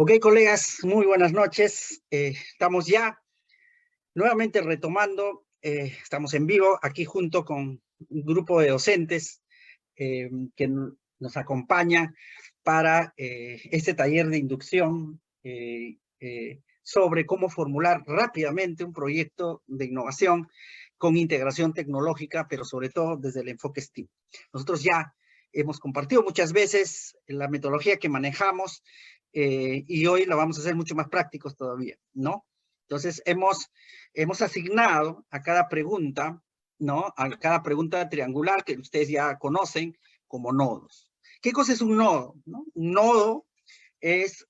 Ok, colegas, muy buenas noches. Estamos ya nuevamente retomando, estamos en vivo aquí junto con un grupo de docentes que nos acompaña para este taller de inducción sobre cómo formular rápidamente un proyecto de innovación con integración tecnológica, pero sobre todo desde el enfoque STEAM. Nosotros ya hemos compartido muchas veces la metodología que manejamos y hoy la vamos a hacer mucho más prácticos todavía, ¿no? Entonces, hemos asignado a cada pregunta, ¿no? A cada pregunta triangular que ustedes ya conocen como nodos. ¿Qué cosa es un nodo? ¿No? Un nodo es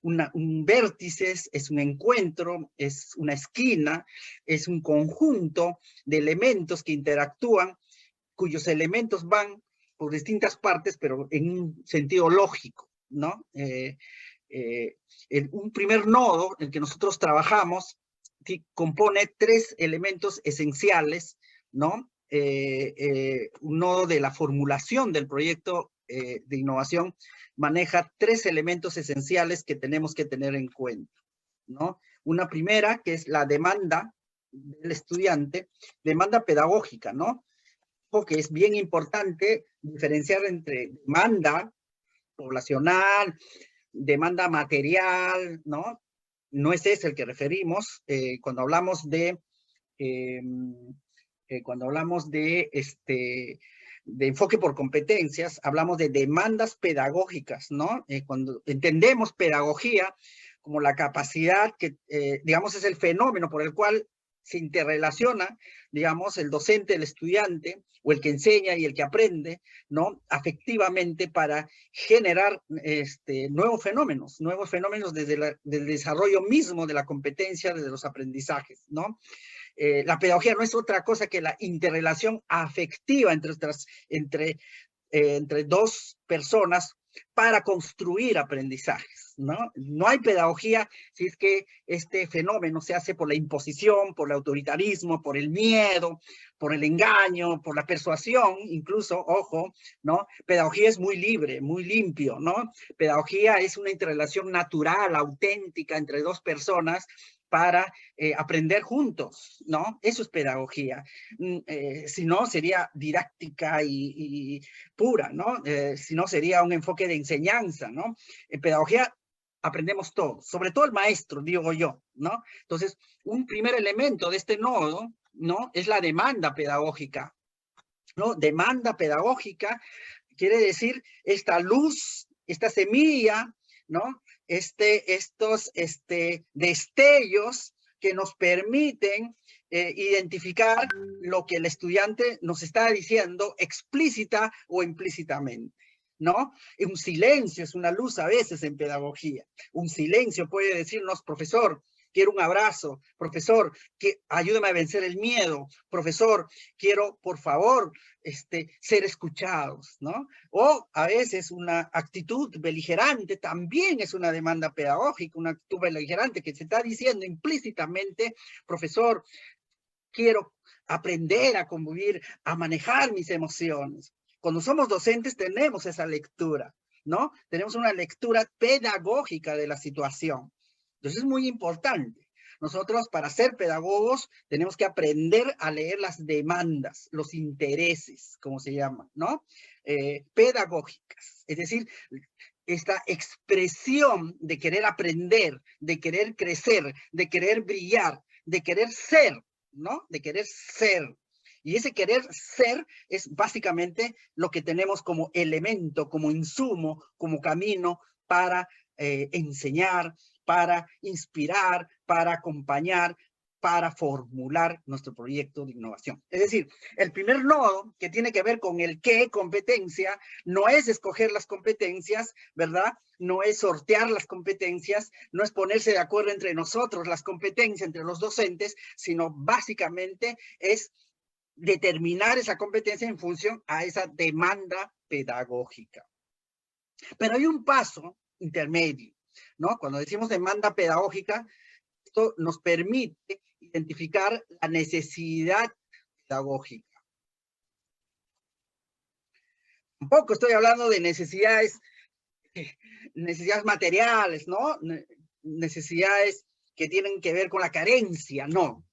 un vértice, es un encuentro, es una esquina, es un conjunto de elementos que interactúan, cuyos elementos van por distintas partes, pero en un sentido lógico, ¿no? Un primer nodo, el que nosotros trabajamos, compone tres elementos esenciales, ¿no? Un nodo de la formulación del proyecto de innovación maneja tres elementos esenciales que tenemos que tener en cuenta, ¿no? Una primera, que es la demanda del estudiante, demanda pedagógica, ¿no? Que es bien importante diferenciar entre demanda poblacional, demanda material, ¿no? No es ese el que referimos cuando hablamos de de enfoque por competencias, hablamos de demandas pedagógicas, ¿no? Cuando entendemos pedagogía como la capacidad que, digamos, es el fenómeno por el cual se interrelaciona, digamos, el docente, el estudiante, o el que enseña y el que aprende, ¿no? Afectivamente para generar nuevos fenómenos desde del desarrollo mismo de la competencia, desde los aprendizajes, ¿no? La pedagogía no es otra cosa que la interrelación afectiva entre dos personas para construir aprendizajes, ¿no? No hay pedagogía si es que este fenómeno se hace por la imposición, por el autoritarismo, por el miedo, por el engaño, por la persuasión, incluso, ojo, ¿no? Pedagogía es muy libre, muy limpio, ¿no? Pedagogía es una interrelación natural, auténtica entre dos personas para aprender juntos, ¿no? Eso es pedagogía. Si no, sería didáctica y pura, ¿no? Si no, sería un enfoque de enseñanza, ¿no? En pedagogía aprendemos todos, sobre todo el maestro, digo yo, ¿no? Entonces, un primer elemento de este nodo, ¿no? Es la demanda pedagógica, ¿no? Demanda pedagógica quiere decir esta luz, esta semilla, ¿no? Estos destellos que nos permiten identificar lo que el estudiante nos está diciendo explícita o implícitamente, ¿no? Un silencio es una luz a veces en pedagogía. Un silencio puede decirnos, profesor, quiero un abrazo, profesor, ayúdame a vencer el miedo, profesor, quiero, por favor, ser escuchados, ¿no? O a veces una actitud beligerante también es una demanda pedagógica, una actitud beligerante que se está diciendo implícitamente, profesor, quiero aprender a convivir, a manejar mis emociones. Cuando somos docentes tenemos esa lectura, ¿no? Tenemos una lectura pedagógica de la situación. Entonces es muy importante. Nosotros, para ser pedagogos, tenemos que aprender a leer las demandas, los intereses, como se llama, ¿no? Pedagógicas. Es decir, esta expresión de querer aprender, de querer crecer, de querer brillar, de querer ser, ¿no? De querer ser. Y ese querer ser es básicamente lo que tenemos como elemento, como insumo, como camino para enseñar, para inspirar, para acompañar, para formular nuestro proyecto de innovación. Es decir, el primer nodo que tiene que ver con el qué competencia no es escoger las competencias, ¿verdad? No es sortear las competencias, no es ponerse de acuerdo entre nosotros las competencias, entre los docentes, sino básicamente es determinar esa competencia en función a esa demanda pedagógica. Pero hay un paso intermedio, ¿no? Cuando decimos demanda pedagógica, esto nos permite identificar la necesidad pedagógica. Tampoco estoy hablando de necesidades necesidades materiales, ¿no? Necesidades que tienen que ver con la carencia, no.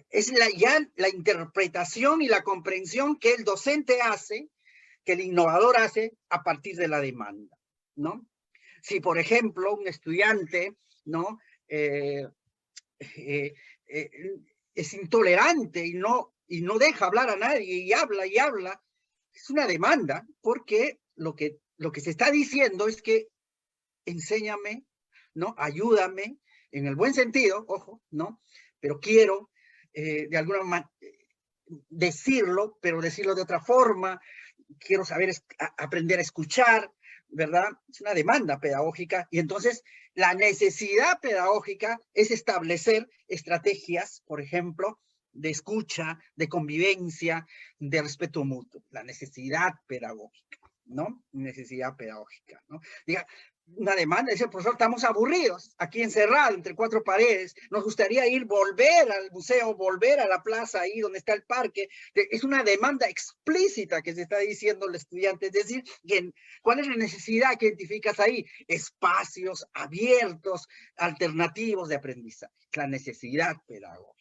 Es ya la interpretación y la comprensión que el docente hace, que el innovador hace a partir de la demanda, ¿no? Si, por ejemplo, un estudiante, ¿no? Eh, eh, eh, es intolerante y no deja hablar a nadie y habla, es una demanda, porque lo que se está diciendo es que enséñame, ¿no? Ayúdame, en el buen sentido, ojo, ¿no? Pero quiero de alguna manera decirlo, pero decirlo de otra forma, quiero saber aprender a escuchar, ¿verdad? Es una demanda pedagógica y entonces la necesidad pedagógica es establecer estrategias, por ejemplo, de escucha, de convivencia, de respeto mutuo, la necesidad pedagógica, ¿no? Necesidad pedagógica, ¿no? Diga, una demanda, dice el profesor, estamos aburridos, aquí encerrados entre cuatro paredes, nos gustaría volver al museo, volver a la plaza ahí donde está el parque. Es una demanda explícita que se está diciendo el estudiante, es decir, ¿cuál es la necesidad que identificas ahí? Espacios abiertos, alternativos de aprendizaje, la necesidad pedagógica.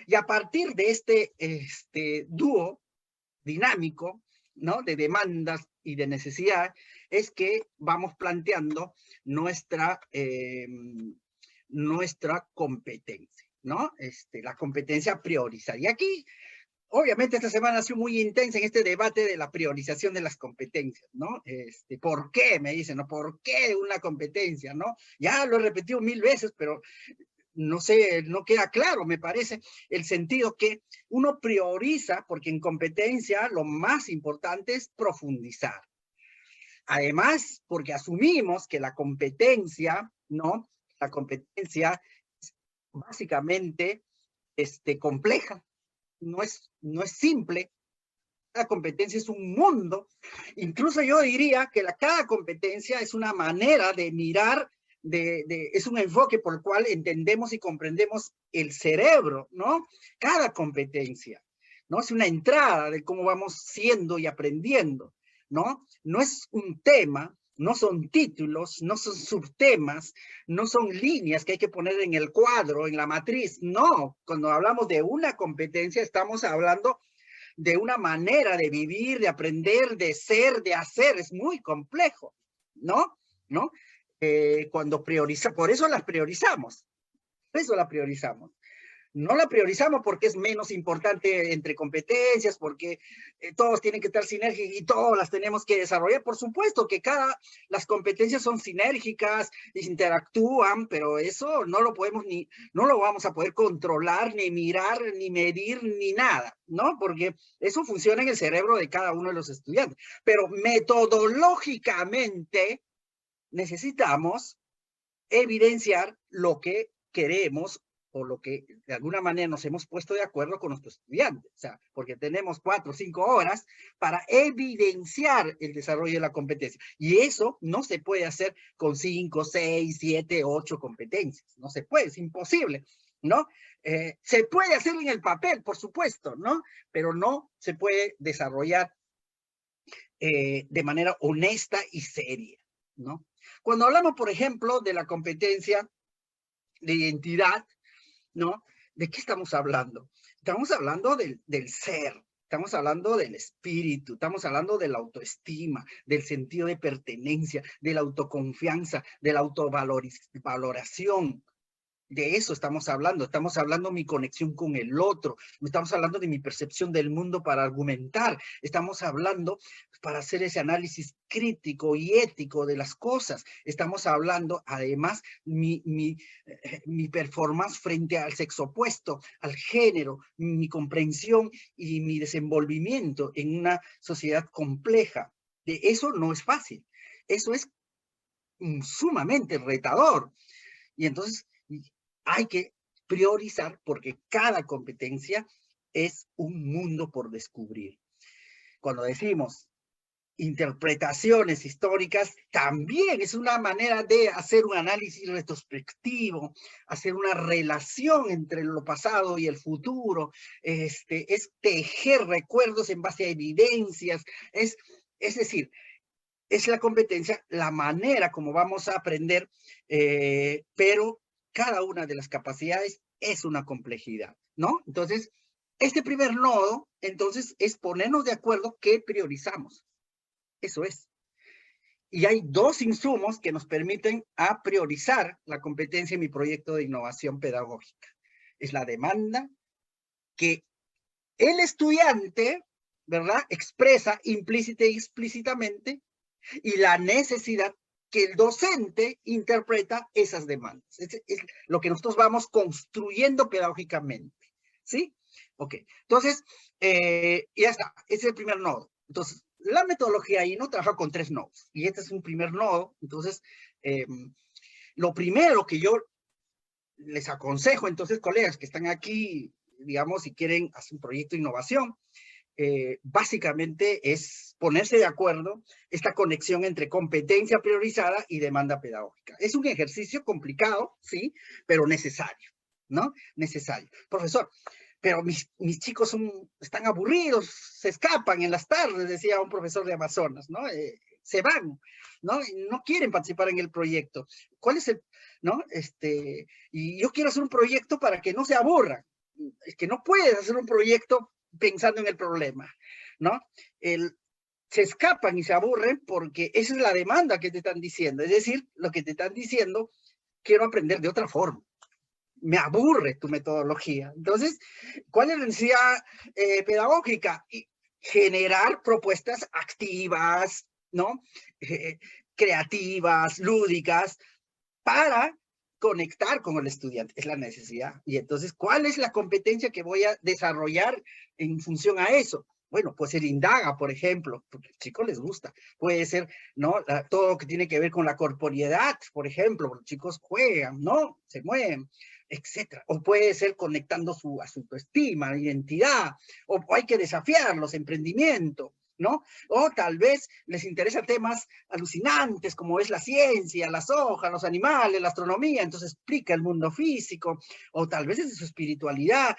Y a partir de este dúo dinámico, ¿no? De demandas y de necesidad, es que vamos planteando nuestra competencia, ¿no? La competencia priorizar. Y aquí, obviamente, esta semana ha sido muy intensa en este debate de la priorización de las competencias, ¿no? ¿Por qué? Me dicen, ¿no? ¿Por qué una competencia, no? Ya lo he repetido 1000 veces, pero no sé, no queda claro, me parece, el sentido que uno prioriza, porque en competencia lo más importante es profundizar. Además, porque asumimos que la competencia, ¿no? La competencia es básicamente compleja, no es simple. La competencia es un mundo. Incluso yo diría que cada competencia es una manera de mirar, es un enfoque por el cual entendemos y comprendemos el cerebro, ¿no? Cada competencia, ¿no? Es una entrada de cómo vamos siendo y aprendiendo, ¿no? No es un tema, no son títulos, no son subtemas, no son líneas que hay que poner en el cuadro, en la matriz. No, cuando hablamos de una competencia estamos hablando de una manera de vivir, de aprender, de ser, de hacer. Es muy complejo, ¿no? ¿No? Cuando prioriza, por eso las priorizamos. Por eso la priorizamos. No la priorizamos porque es menos importante entre competencias, porque todos tienen que estar sinérgicos y todas las tenemos que desarrollar. Por supuesto que las competencias son sinérgicas, interactúan, pero eso no lo podemos no lo vamos a poder controlar, ni mirar, ni medir, ni nada, ¿no? Porque eso funciona en el cerebro de cada uno de los estudiantes. Pero metodológicamente necesitamos evidenciar lo que queremos o lo que de alguna manera nos hemos puesto de acuerdo con nuestros estudiantes. O sea, porque tenemos 4 o 5 horas para evidenciar el desarrollo de la competencia. Y eso no se puede hacer con 5, 6, 7, 8 competencias. No se puede, es imposible, ¿no? Se puede hacer en el papel, por supuesto, ¿no? Pero no se puede desarrollar de manera honesta y seria, ¿no? Cuando hablamos, por ejemplo, de la competencia de identidad, ¿no? ¿De qué estamos hablando? Estamos hablando del ser, estamos hablando del espíritu, estamos hablando de la autoestima, del sentido de pertenencia, de la autoconfianza, de la autovaloración. De eso estamos hablando de mi conexión con el otro, estamos hablando de mi percepción del mundo para argumentar, estamos hablando para hacer ese análisis crítico y ético de las cosas, estamos hablando además mi performance frente al sexo opuesto, al género, mi comprensión y mi desenvolvimiento en una sociedad compleja. De eso no es fácil, eso es sumamente retador. Y entonces hay que priorizar porque cada competencia es un mundo por descubrir. Cuando decimos interpretaciones históricas, también es una manera de hacer un análisis retrospectivo, hacer una relación entre lo pasado y el futuro, es tejer recuerdos en base a evidencias, es decir, es la competencia, la manera como vamos a aprender, pero cada una de las capacidades es una complejidad, ¿no? Entonces, este primer nodo, entonces, es ponernos de acuerdo qué priorizamos. Eso es. Y hay dos insumos que nos permiten a priorizar la competencia en mi proyecto de innovación pedagógica. Es la demanda que el estudiante, ¿verdad?, expresa implícita y explícitamente, y la necesidad que el docente interpreta esas demandas. Es lo que nosotros vamos construyendo pedagógicamente, ¿sí? Ok, entonces, ya está, ese es el primer nodo. Entonces, la metodología ahí no trabaja con 3 nodos, y este es un primer nodo. Entonces, lo primero que yo les aconsejo, entonces, colegas que están aquí, digamos, si quieren hacer un proyecto de innovación, básicamente es ponerse de acuerdo esta conexión entre competencia priorizada y demanda pedagógica. Es un ejercicio complicado, sí, pero necesario, ¿no? Necesario. Profesor, pero mis chicos están aburridos, se escapan en las tardes, decía un profesor de Amazonas, ¿no? Se van, ¿no? Y no quieren participar en el proyecto. ¿Cuál es el, no? Y yo quiero hacer un proyecto para que no se aburran. Es que no puedes hacer un proyecto pensando en el problema, ¿no? Se escapan y se aburren porque esa es la demanda que te están diciendo. Es decir, lo que te están diciendo, quiero aprender de otra forma. Me aburre tu metodología. Entonces, ¿cuál es la necesidad pedagógica? Y generar propuestas activas, ¿no? Creativas, lúdicas, para conectar con el estudiante. Es la necesidad. Y entonces, ¿cuál es la competencia que voy a desarrollar en función a eso? Bueno, puede ser indaga, por ejemplo, porque a los chicos les gusta. Puede ser, ¿no? Todo lo que tiene que ver con la corporeidad, por ejemplo, los chicos juegan, ¿no? Se mueven, etcétera. O puede ser conectando a su autoestima, identidad, o hay que desafiarlos, emprendimiento, ¿no? O tal vez les interesa temas alucinantes como es la ciencia, las hojas, los animales, la astronomía, entonces explica el mundo físico, o tal vez es su espiritualidad,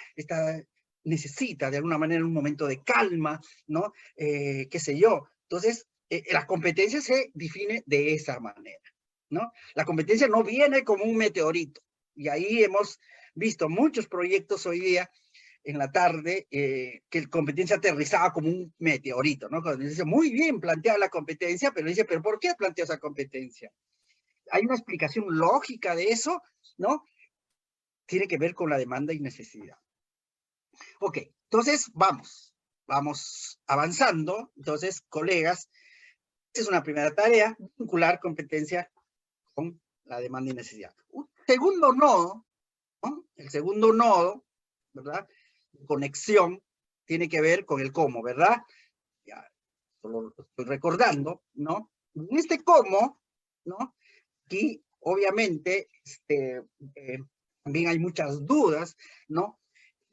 necesita de alguna manera un momento de calma, ¿no? Qué sé yo. Entonces, la competencia se define de esa manera, ¿no? La competencia no viene como un meteorito, y ahí hemos visto muchos proyectos hoy día en la tarde, que la competencia aterrizaba como un meteorito, ¿no? Cuando dice, muy bien planteada la competencia, pero dice, ¿pero por qué plantea esa competencia? ¿Hay una explicación lógica de eso? ¿No? Tiene que ver con la demanda y necesidad. Ok, entonces vamos avanzando. Entonces, colegas, esta es una primera tarea, vincular competencia con la demanda y necesidad. Un segundo nodo, ¿no? El segundo nodo, ¿verdad? Conexión tiene que ver con el cómo, ¿verdad? Ya lo estoy recordando, ¿no? En este cómo, ¿no? Aquí, obviamente, también hay muchas dudas, ¿no?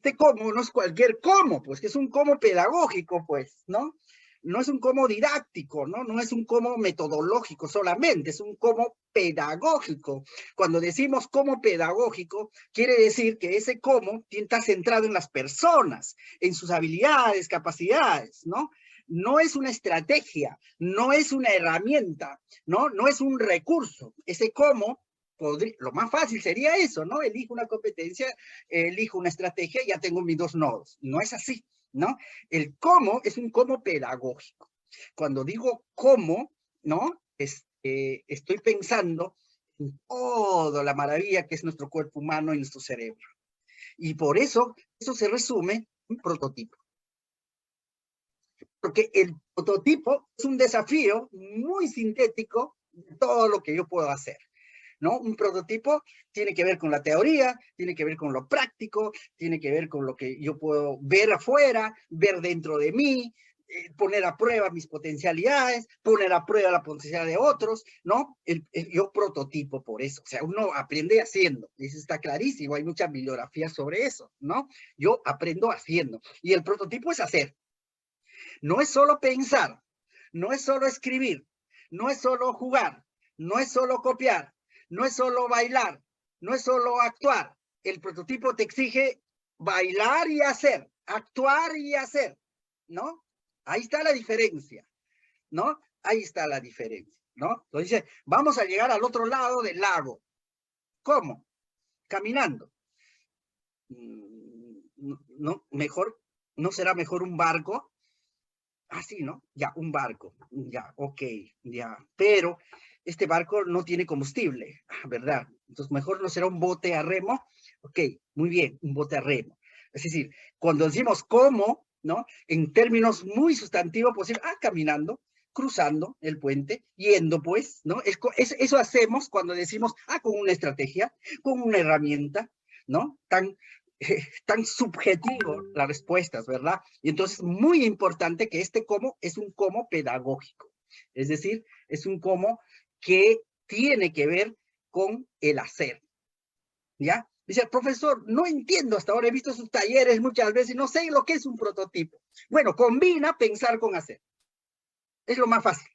Este cómo no es cualquier cómo, pues, que es un cómo pedagógico, pues, ¿no? No es un cómo didáctico, ¿no? No es un cómo metodológico solamente, es un cómo pedagógico. Cuando decimos cómo pedagógico, quiere decir que ese cómo está centrado en las personas, en sus habilidades, capacidades, ¿no? No es una estrategia, no es una herramienta, ¿no? No es un recurso. Ese cómo, lo más fácil sería eso, ¿no? Elijo una competencia, elijo una estrategia y ya tengo mis 2 nodos. No es así, ¿no? El cómo es un cómo pedagógico. Cuando digo cómo, ¿no? Estoy pensando en toda la maravilla que es nuestro cuerpo humano y nuestro cerebro. Y por eso se resume en un prototipo. Porque el prototipo es un desafío muy sintético de todo lo que yo puedo hacer, ¿no? Un prototipo tiene que ver con la teoría, tiene que ver con lo práctico, tiene que ver con lo que yo puedo ver afuera, ver dentro de mí, poner a prueba mis potencialidades, poner a prueba la potencialidad de otros, ¿no? Yo prototipo por eso, o sea, uno aprende haciendo, eso está clarísimo, hay muchas bibliografías sobre eso, ¿no? Yo aprendo haciendo, y el prototipo es hacer. No es solo pensar, no es solo escribir, no es solo jugar, no es solo copiar, no es solo bailar, no es solo actuar. El prototipo te exige bailar y hacer, actuar y hacer, ¿no? Ahí está la diferencia, ¿no? Ahí está la diferencia, ¿no? Entonces, vamos a llegar al otro lado del lago. ¿Cómo? Caminando. No, mejor, ¿no será mejor un barco? Ah, sí, ¿no? Ya, un barco. Ya, ok, ya. Pero este barco no tiene combustible, ¿verdad? Entonces, mejor no será un bote a remo. Ok, muy bien, un bote a remo. Es decir, cuando decimos cómo, ¿no? En términos muy sustantivos, pues decir, caminando, cruzando el puente, yendo, pues, ¿no? Eso hacemos cuando decimos, con una estrategia, con una herramienta, ¿no? Tan subjetivo las respuestas, ¿verdad? Y entonces, muy importante que este cómo es un cómo pedagógico. Es decir, es un cómo que tiene que ver con el hacer, ¿ya? Dice, profesor, no entiendo hasta ahora, he visto sus talleres muchas veces y no sé lo que es un prototipo. Bueno, combina pensar con hacer. Es lo más fácil,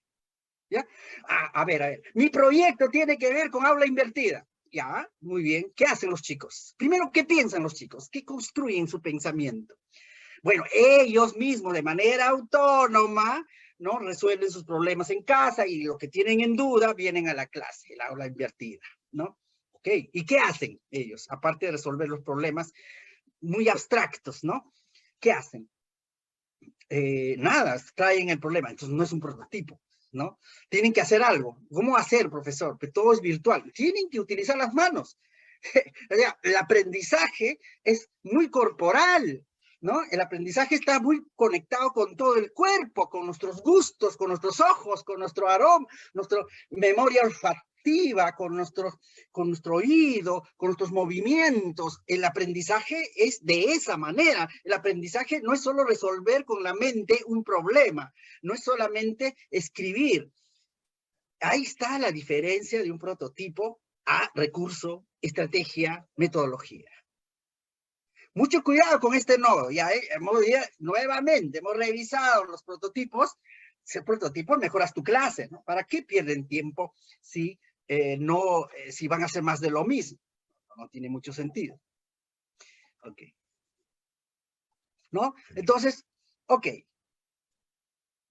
¿ya? A ver, mi proyecto tiene que ver con aula invertida. Ya, muy bien. ¿Qué hacen los chicos? Primero, ¿qué piensan los chicos? ¿Qué construyen su pensamiento? Bueno, ellos mismos de manera autónoma, ¿no? Resuelven sus problemas en casa y lo que tienen en duda vienen a la clase, el aula invertida, ¿no? Ok, ¿y qué hacen ellos? Aparte de resolver los problemas muy abstractos, ¿no? ¿Qué hacen? Nada, traen el problema, entonces no es un prototipo, ¿no? Tienen que hacer algo. ¿Cómo hacer, profesor? Que todo es virtual. Tienen que utilizar las manos. El aprendizaje es muy corporal, ¿no? El aprendizaje está muy conectado con todo el cuerpo, con nuestros gustos, con nuestros ojos, con nuestro aroma, nuestra memoria olfativa, con nuestro oído, con nuestros movimientos. El aprendizaje es de esa manera. El aprendizaje no es solo resolver con la mente un problema, no es solamente escribir. Ahí está la diferencia de un prototipo a recurso, estrategia, metodología. Mucho cuidado con este nodo. Nuevamente hemos revisado los prototipos. Si el prototipo mejoras tu clase, ¿no? ¿Para qué pierden tiempo si si van a hacer más de lo mismo? No tiene mucho sentido. Ok. ¿No? Entonces, ok.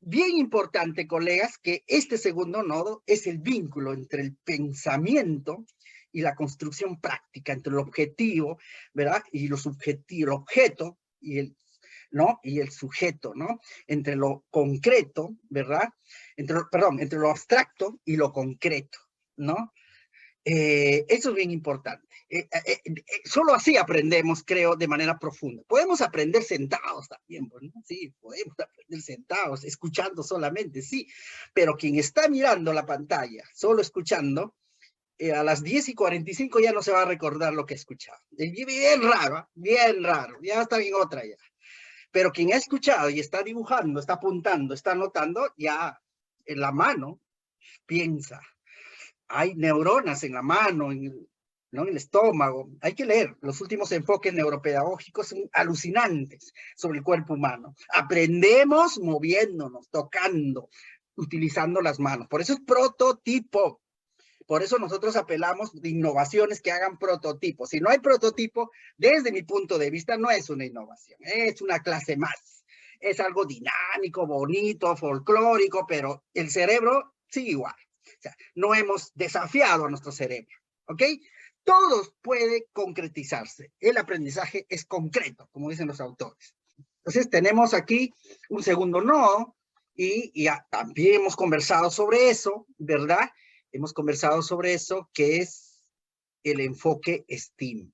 Bien importante, colegas, que este segundo nodo es el vínculo entre el pensamiento y la construcción práctica, entre el objetivo, ¿verdad? Y lo subjetivo, el objeto y ¿no? Y el sujeto, ¿no? Entre lo concreto, ¿verdad? Entre lo abstracto y lo concreto, ¿no? Eso es bien importante. Solo así aprendemos, creo, de manera profunda. Podemos aprender sentados también, ¿no? Sí, podemos aprender sentados, escuchando solamente, sí. Pero quien está mirando la pantalla, solo escuchando, a las 10:45 ya no se va a recordar lo que ha escuchado. Bien raro, bien raro. Ya está en otra ya. Pero quien ha escuchado y está dibujando, está apuntando, está anotando, ya en la mano piensa. Hay neuronas en la mano, ¿no? En el estómago. Hay que leer. Los últimos enfoques neuropedagógicos son alucinantes sobre el cuerpo humano. Aprendemos moviéndonos, tocando, utilizando las manos. Por eso es prototipo. Por eso nosotros apelamos de innovaciones que hagan prototipos. Si no hay prototipo, desde mi punto de vista, no es una innovación. Es una clase más. Es algo dinámico, bonito, folclórico, pero el cerebro sigue igual. O sea, no hemos desafiado a nuestro cerebro, ¿ok? Todo puede concretizarse. El aprendizaje es concreto, como dicen los autores. Entonces tenemos aquí un segundo nodo y ya también hemos conversado sobre eso, ¿verdad? Hemos conversado sobre eso, que es el enfoque STEAM,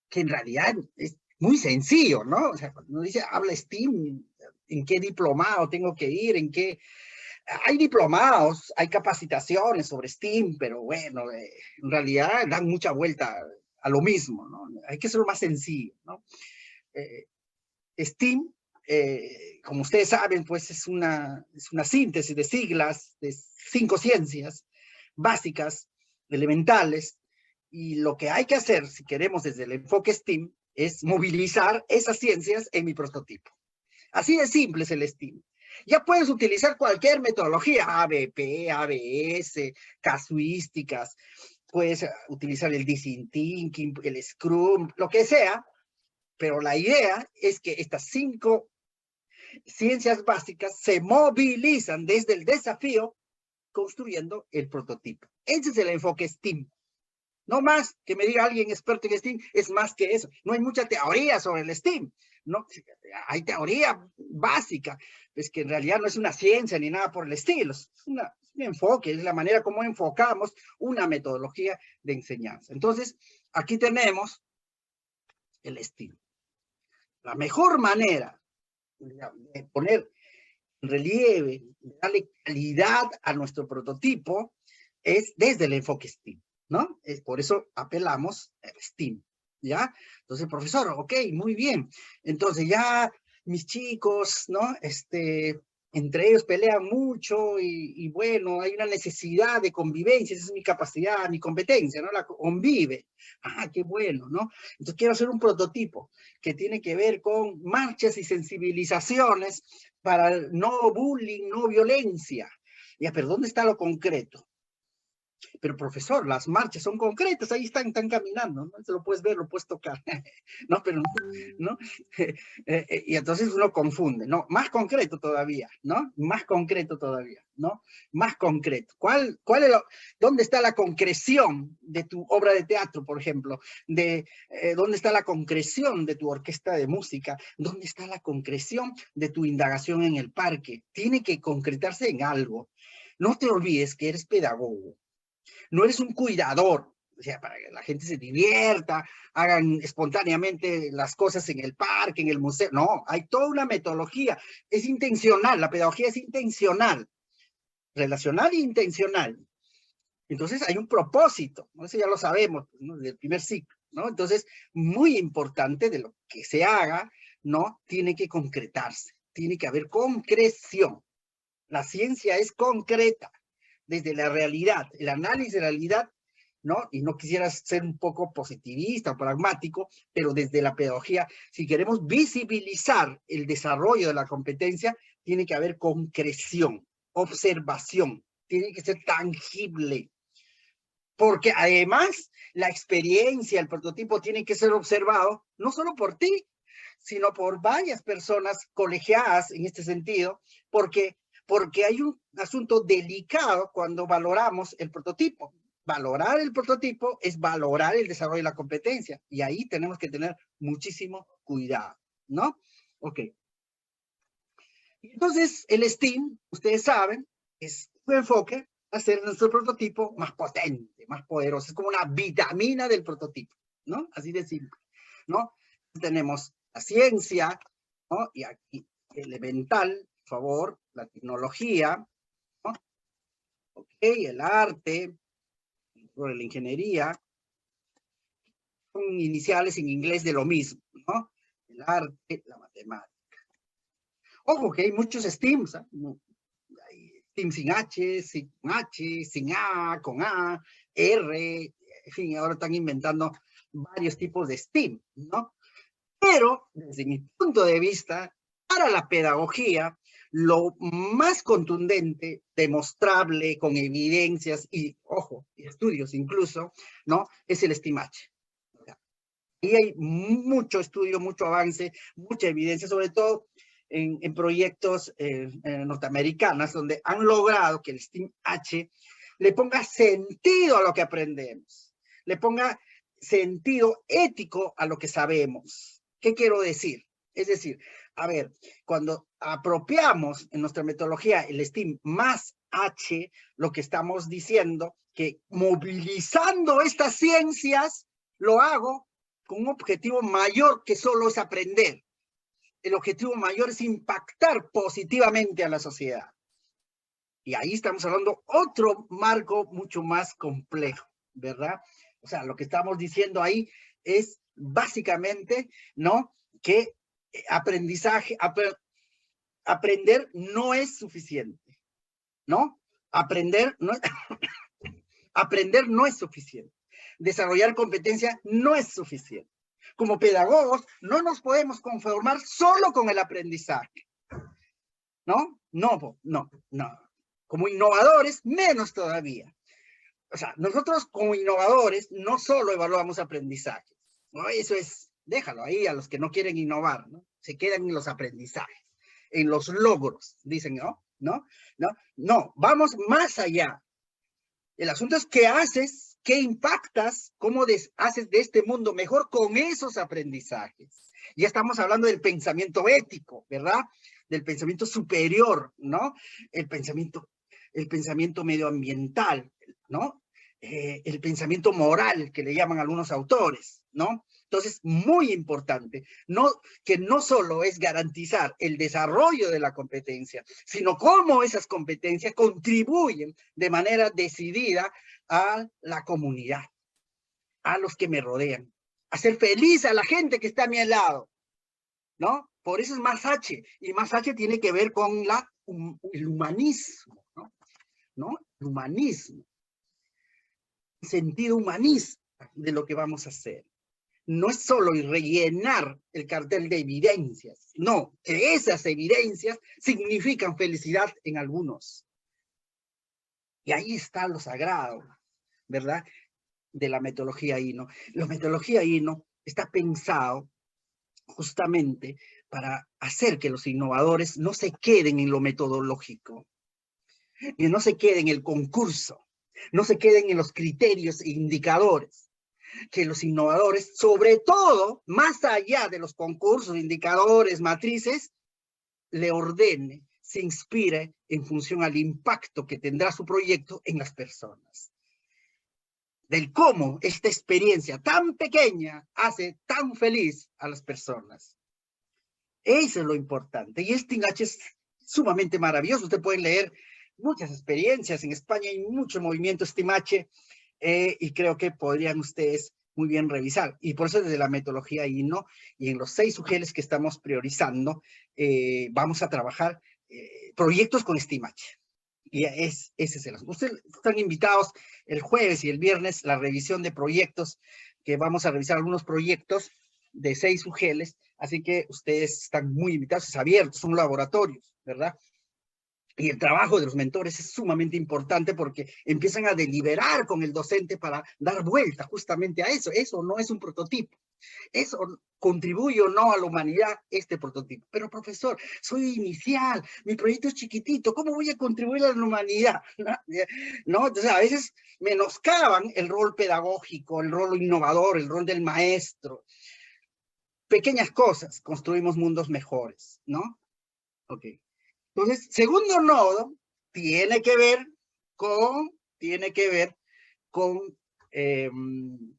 que en realidad es muy sencillo, ¿no? O sea, cuando uno dice, habla STEAM, ¿en qué diplomado tengo que ir? ¿En qué? Hay diplomados, hay capacitaciones sobre STEAM, pero bueno, en realidad dan mucha vuelta a lo mismo, ¿no? Hay que ser más sencillo, ¿no? STEAM, como ustedes saben, pues es una síntesis de siglas de 5 ciencias básicas, elementales, y lo que hay que hacer, si queremos desde el enfoque STEAM, es movilizar esas ciencias en mi prototipo. Así de simple es el STEAM. Ya puedes utilizar cualquier metodología, ABP, ABS, casuísticas, puedes utilizar el Design Thinking, el Scrum, lo que sea, pero la idea es que estas 5 ciencias básicas se movilizan desde el desafío construyendo el prototipo. Ese es el enfoque STEAM. No más que me diga alguien experto en STEAM, es más que eso. No hay mucha teoría sobre el STEAM, ¿no? Hay teoría básica, pues que en realidad no es una ciencia ni nada por el estilo, es un enfoque, es la manera como enfocamos una metodología de enseñanza. Entonces, aquí tenemos el STEAM. La mejor manera de poner en relieve, de darle calidad a nuestro prototipo, es desde el enfoque STEAM, ¿no? Es por eso apelamos al STEAM, ¿ya? Entonces, profesor, ok, muy bien. Entonces ya mis chicos, ¿no? Entre ellos pelean mucho y bueno, hay una necesidad de convivencia, esa es mi capacidad, mi competencia, ¿no? La convive. Ah, qué bueno, ¿no? Entonces quiero hacer un prototipo que tiene que ver con marchas y sensibilizaciones para no bullying, no violencia. Ya, pero ¿dónde está lo concreto? Pero profesor, las marchas son concretas, ahí están caminando, ¿no? Se lo puedes ver, lo puedes tocar, ¿no? Pero, ¿no? Y entonces uno confunde, ¿no? Más concreto todavía, ¿no? Más concreto todavía, ¿no? Más concreto. ¿Dónde está la concreción de tu obra de teatro, por ejemplo? ¿Dónde está la concreción de tu orquesta de música? ¿Dónde está la concreción de tu indagación en el parque? Tiene que concretarse en algo. No te olvides que eres pedagogo. No eres un cuidador, o sea, para que la gente se divierta, hagan espontáneamente las cosas en el parque, en el museo. No, hay toda una metodología. Es intencional, la pedagogía es intencional, relacional e intencional. Entonces hay un propósito, ¿no? Eso ya lo sabemos, ¿no? Desde el primer ciclo, ¿no? Entonces, muy importante de lo que se haga, ¿no? Tiene que concretarse, tiene que haber concreción. La ciencia es concreta, desde la realidad, el análisis de la realidad, ¿no? Y no quisiera ser un poco positivista o pragmático, pero desde la pedagogía, si queremos visibilizar el desarrollo de la competencia, tiene que haber concreción, observación, tiene que ser tangible. Porque además, la experiencia, el prototipo tiene que ser observado, no solo por ti, sino por varias personas colegiadas en este sentido, porque hay un asunto delicado cuando valoramos el prototipo. Valorar el prototipo es valorar el desarrollo de la competencia, y ahí tenemos que tener muchísimo cuidado, ¿no? Ok. Entonces, el STEAM, ustedes saben, es un enfoque a hacer nuestro prototipo más potente, más poderoso. Es como una vitamina del prototipo, ¿no? Así de simple, ¿no? Tenemos la ciencia, ¿no? Y aquí elemental, por favor, la tecnología, ¿no? Ok, el arte, la ingeniería, son iniciales en inglés de lo mismo, ¿no? El arte, la matemática. Ojo que hay muchos STEAMs, ¿eh? Hay STEAM sin H, sin A, con A, R, en fin, ahora están inventando varios tipos de STEAM, ¿no? Pero, desde mi punto de vista, para la pedagogía, lo más contundente, demostrable, con evidencias y, ojo, estudios incluso, ¿no? Es el STEAM-H. Y hay mucho estudio, mucho avance, mucha evidencia, sobre todo en proyectos norteamericanos, donde han logrado que el STEAM-H le ponga sentido a lo que aprendemos, le ponga sentido ético a lo que sabemos. ¿Qué quiero decir? Es decir, a ver, cuando apropiamos en nuestra metodología el STEAM más H, lo que estamos diciendo, que movilizando estas ciencias, lo hago con un objetivo mayor que solo es aprender. El objetivo mayor es impactar positivamente a la sociedad. Y ahí estamos hablando otro marco mucho más complejo, ¿verdad? O sea, lo que estamos diciendo ahí es básicamente, ¿no? Que aprender no es suficiente, ¿no? Aprender no es suficiente. Desarrollar competencia no es suficiente. Como pedagogos, no nos podemos conformar solo con el aprendizaje, ¿no? No. Como innovadores, menos todavía. O sea, nosotros como innovadores no solo evaluamos aprendizaje, ¿no? Eso es, déjalo ahí a los que no quieren innovar, ¿no? Se quedan en los aprendizajes. en los logros, dicen, no, vamos más allá. El asunto es qué haces, qué impactas, cómo haces de este mundo mejor con esos aprendizajes. Ya estamos hablando del pensamiento ético, ¿verdad? Del pensamiento superior, ¿no? El pensamiento medioambiental, ¿no? El pensamiento moral, que le llaman algunos autores, ¿no? Entonces, muy importante, que no solo es garantizar el desarrollo de la competencia, sino cómo esas competencias contribuyen de manera decidida a la comunidad, a los que me rodean, a hacer feliz a la gente que está a mi lado, ¿no? Por eso es más H, y más H tiene que ver con el humanismo, ¿no? El humanismo, el sentido humanista de lo que vamos a hacer. No es solo rellenar el cartel de evidencias, no, que esas evidencias significan felicidad en algunos. Y ahí está lo sagrado, ¿verdad? De la metodología INO. La metodología INO está pensado justamente para hacer que los innovadores no se queden en lo metodológico, y no se queden en el concurso, no se queden en los criterios e indicadores, que los innovadores, sobre todo, más allá de los concursos, indicadores, matrices, le ordene, se inspire en función al impacto que tendrá su proyecto en las personas. Del cómo esta experiencia tan pequeña hace tan feliz a las personas. Eso es lo importante. Y este H es sumamente maravilloso. Ustedes pueden leer muchas experiencias. En España hay mucho movimiento Stimache, y creo que podrían ustedes muy bien revisar. Y por eso desde la metodología INO y en los 6 UGELs que estamos priorizando, vamos a trabajar proyectos con Stimache. Y ese es el asunto. Ustedes están invitados el jueves y el viernes la revisión de proyectos, que vamos a revisar algunos proyectos de 6 UGELs, así que ustedes están muy invitados, es abierto, son laboratorios, ¿verdad? Y el trabajo de los mentores es sumamente importante porque empiezan a deliberar con el docente para dar vuelta justamente a eso. Eso no es un prototipo. Eso contribuye o no a la humanidad, este prototipo. Pero profesor, soy inicial, mi proyecto es chiquitito, ¿cómo voy a contribuir a la humanidad? ¿No? Entonces a veces menoscaban el rol pedagógico, el rol innovador, el rol del maestro. Pequeñas cosas, construimos mundos mejores, ¿no? Ok. Entonces, segundo nodo tiene que ver con el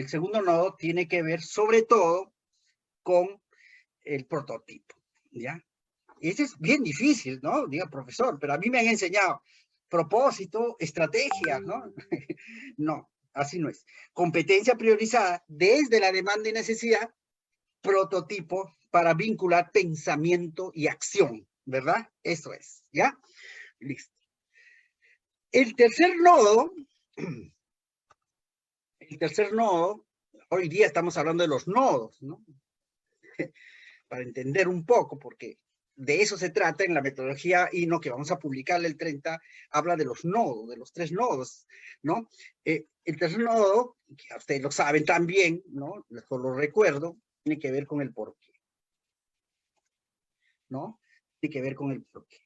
segundo nodo tiene que ver sobre todo con el prototipo, ¿ya? Ese es bien difícil, ¿no? Diga, profesor, pero a mí me han enseñado propósito, estrategia, ¿no? No, así no es. Competencia priorizada desde la demanda y necesidad, prototipo para vincular pensamiento y acción, ¿verdad? Eso es, ¿ya? Listo. El tercer nodo, hoy día estamos hablando de los nodos, ¿no? Para entender un poco, porque de eso se trata en la metodología INO, que vamos a publicar el 30, habla de los nodos, de los 3 nodos, ¿no? El tercer nodo, que ustedes lo saben también, ¿no? Les lo recuerdo, tiene que ver con el porqué, ¿no? Tiene que ver con el porqué.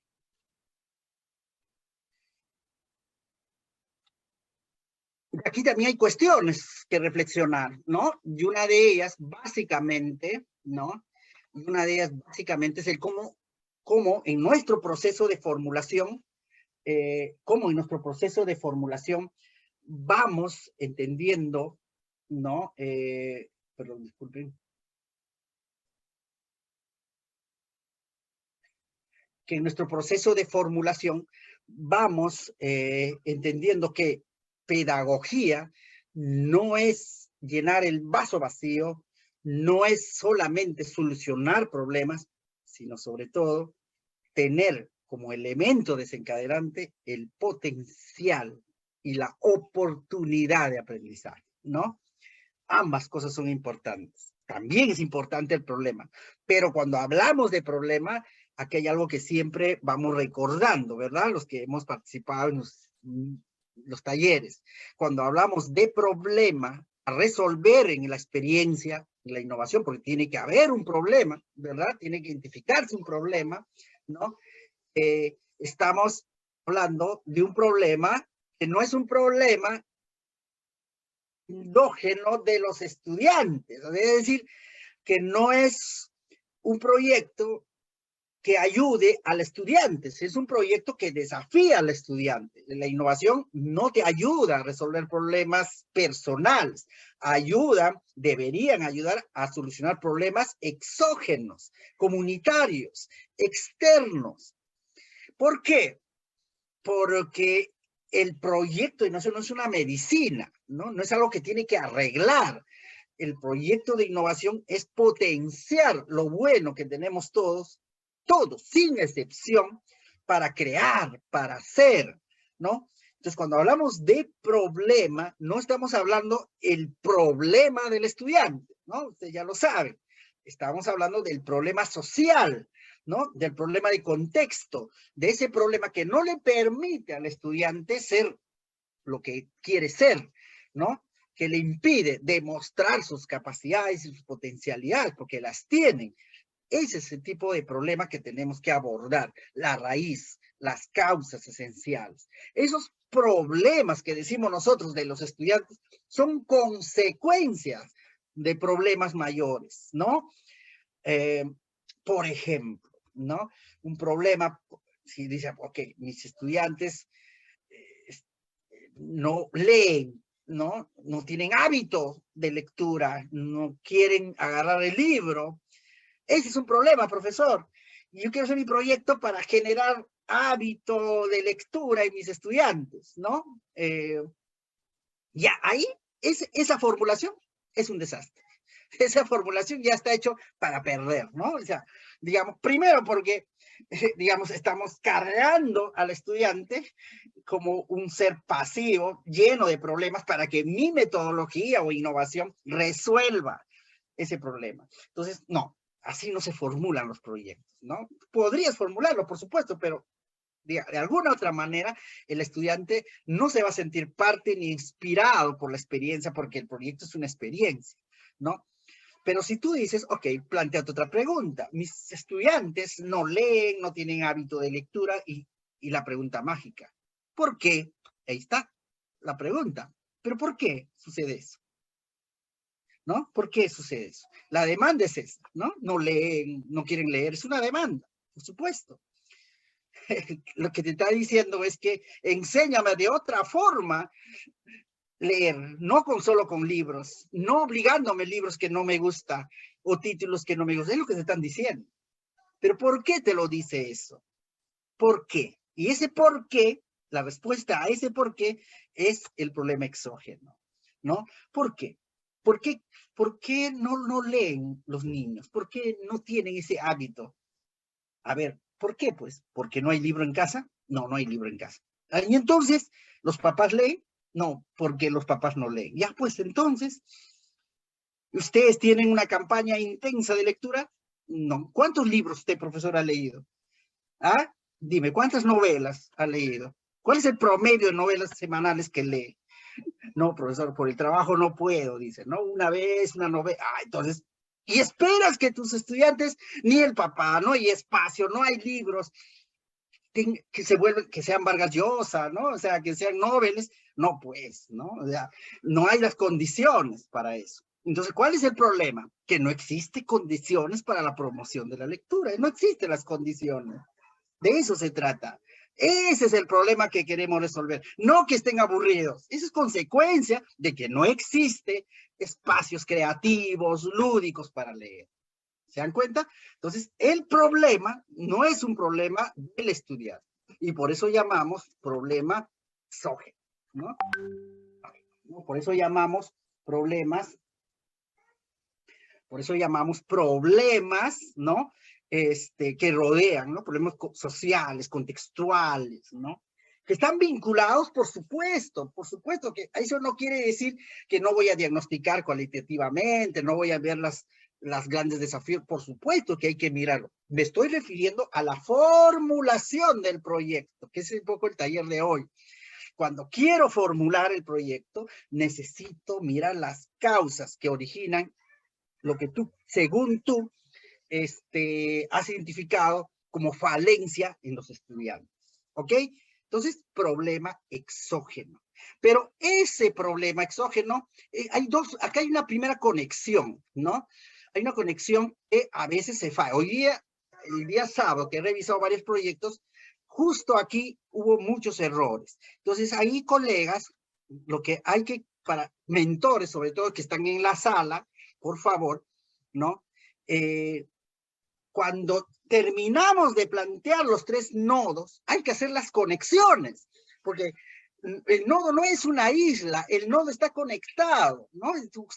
Aquí también hay cuestiones que reflexionar, ¿no? Y una de ellas, básicamente, ¿no? Y una de ellas, básicamente, es el cómo en nuestro proceso de formulación, vamos entendiendo, ¿no? Perdón, disculpen. Que en nuestro proceso de formulación vamos entendiendo que pedagogía no es llenar el vaso vacío, no es solamente solucionar problemas, sino sobre todo tener como elemento desencadenante el potencial y la oportunidad de aprendizaje, ¿no? Ambas cosas son importantes. También es importante el problema, pero cuando hablamos de problema, aquí hay algo que siempre vamos recordando, ¿verdad? Los que hemos participado en los talleres. Cuando hablamos de problema a resolver en la experiencia, la innovación, porque tiene que haber un problema, ¿verdad? Tiene que identificarse un problema, ¿no? Estamos hablando de un problema que no es un problema endógeno de los estudiantes, es decir, que no es un proyecto que ayude al estudiante, es un proyecto que desafía al estudiante. La innovación no te ayuda a resolver problemas personales, deberían ayudar a solucionar problemas exógenos, comunitarios, externos. ¿Por qué? Porque el proyecto de innovación no es una medicina, ¿no? No es algo que tiene que arreglar. El proyecto de innovación es potenciar lo bueno que tenemos todos, sin excepción, para crear, para hacer, ¿no? Entonces, cuando hablamos de problema, no estamos hablando el problema del estudiante, ¿no? Usted ya lo sabe. Estamos hablando del problema social, ¿no? Del problema de contexto, de ese problema que no le permite al estudiante ser lo que quiere ser, ¿no? Que le impide demostrar sus capacidades y sus potencialidades, porque las tienen. Ese es el tipo de problema que tenemos que abordar, la raíz, las causas esenciales. Esos problemas que decimos nosotros de los estudiantes son consecuencias de problemas mayores, ¿no? Por ejemplo, ¿no? Un problema, si dice, ok, mis estudiantes no leen, ¿no? No tienen hábito de lectura, no quieren agarrar el libro. Ese es un problema, profesor. Y yo quiero hacer mi proyecto para generar hábito de lectura en mis estudiantes, ¿no? Ya ahí, esa formulación es un desastre. Esa formulación ya está hecho para perder, ¿no? O sea, digamos, primero porque, digamos, estamos cargando al estudiante como un ser pasivo, lleno de problemas para que mi metodología o innovación resuelva ese problema. Entonces, no, así no se formulan los proyectos, ¿no? Podrías formularlo, por supuesto, pero de alguna otra manera el estudiante no se va a sentir parte ni inspirado por la experiencia, porque el proyecto es una experiencia, ¿no? Pero si tú dices, ok, planteate otra pregunta. Mis estudiantes no leen, no tienen hábito de lectura y la pregunta mágica. ¿Por qué? Ahí está la pregunta. ¿Pero por qué sucede eso? ¿No? ¿Por qué sucede eso? La demanda es esa, ¿no? No leen, no quieren leer, es una demanda, por supuesto. Lo que te está diciendo es que enséñame de otra forma leer, no solo con libros, no obligándome libros que no me gusta o títulos que no me gustan, es lo que te están diciendo. Pero ¿por qué te lo dice eso? ¿Por qué? Y ese por qué, la respuesta a ese por qué es el problema exógeno, ¿no? ¿Por qué? ¿Por qué no leen los niños? ¿Por qué no tienen ese hábito? A ver, ¿por qué? Pues, ¿porque no hay libro en casa? No, no hay libro en casa. Y entonces, ¿los papás leen? No, porque los papás no leen. Ya, pues entonces, ¿ustedes tienen una campaña intensa de lectura? No. ¿Cuántos libros usted, profesor, ha leído? ¿Ah? Dime, ¿cuántas novelas ha leído? ¿Cuál es el promedio de novelas semanales que lee? No, profesor, por el trabajo no puedo, dice, ¿no? Una vez, una novela. Ah, entonces, y esperas que tus estudiantes, ni el papá, no hay espacio, no hay libros, que sean Vargas Llosa, ¿no? O sea, que sean noveles, no pues, ¿no? O sea, no hay las condiciones para eso. Entonces, ¿cuál es el problema? Que no existen condiciones para la promoción de la lectura, no existen las condiciones. De eso se trata. Ese es el problema que queremos resolver. No que estén aburridos. Eso es consecuencia de que no existe espacios creativos, lúdicos para leer. ¿Se dan cuenta? Entonces, el problema no es un problema del estudiante. Y por eso llamamos problema exógeno, ¿no? Por eso llamamos problemas, ¿no? Que rodean, ¿no? Problemas sociales, contextuales, ¿no? Que están vinculados, por supuesto, que eso no quiere decir que no voy a diagnosticar cualitativamente, no voy a ver las grandes desafíos, por supuesto que hay que mirarlo. Me estoy refiriendo a la formulación del proyecto, que es un poco el taller de hoy. Cuando quiero formular el proyecto, necesito mirar las causas que originan lo que tú, según tú, has identificado como falencia en los estudiantes. ¿Ok? Entonces, problema exógeno. Pero ese problema exógeno, acá hay una primera conexión, ¿no? Hay una conexión que a veces se falla. El día sábado, que he revisado varios proyectos, justo aquí hubo muchos errores. Entonces, ahí, colegas, lo que hay que, para mentores, sobre todo que están en la sala, por favor, ¿no? Cuando terminamos de plantear los 3 nodos, hay que hacer las conexiones, porque el nodo no es una isla, el nodo está conectado, ¿no?